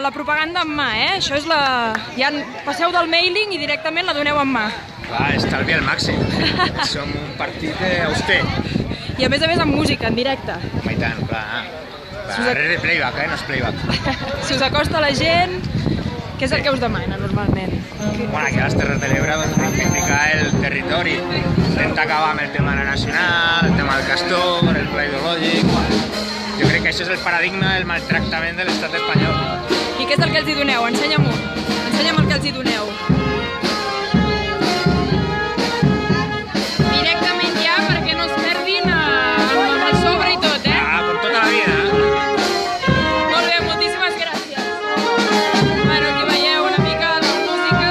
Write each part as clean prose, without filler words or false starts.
la propaganda en mà, Això és la... Ja passeu del mailing i directament la doneu en mà. Clar, estalvi al màxim. Som un partit auster. I a més amb música, en directe. Home, i tant, clar. Res de playback, no és playback. Si us acosta la gent, què és el que us demana normalment? Bueno, aquí a les Terres de l'Ebre doncs, dignificar el territori, intentar acabar amb el tema nacional, el tema del castor, el pla ideològic. Jo crec que això és el paradigma del maltractament de l'estat espanyol. I què és el que els hi doneu? Ensenya'm-ho. Ensenya'm el que els hi doneu. Directament ja, perquè no es perdin amb el sobre i tot, Ah, com tota la vida. Molt bé, moltíssimes gràcies. Bueno, aquí veieu una mica de música.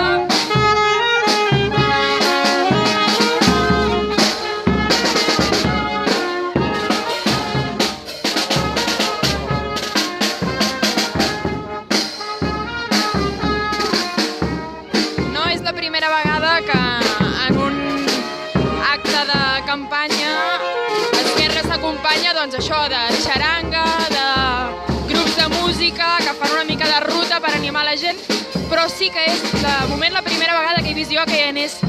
No és la primera vegada que en un acte de campanya Esquerra s'acompanya doncs això de xaranga, de grups de música que fan una mica de ruta per animar la gent, però sí que és de moment la primera vegada que he vist jo que hi anés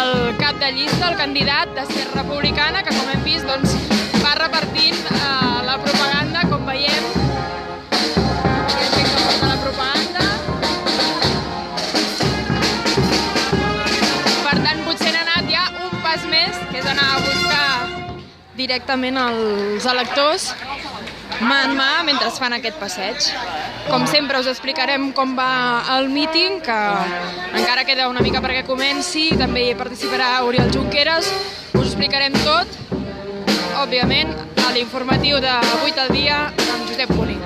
el cap de llista, el candidat d'Esquerra Republicana, que com hem vist doncs, va repartint la propaganda, com veiem. Hi ha gent que porta la propaganda. Per tant, potser n'ha anat ja un pas més, que és anar a buscar directament els electors mà en mà mentre es fan aquest passeig. Com sempre us explicarem com va el míting, que encara queda una mica perquè comenci, també hi participarà Oriol Junqueras, us explicarem tot, òbviament, a l'informatiu de 8 al dia amb Josep Poli.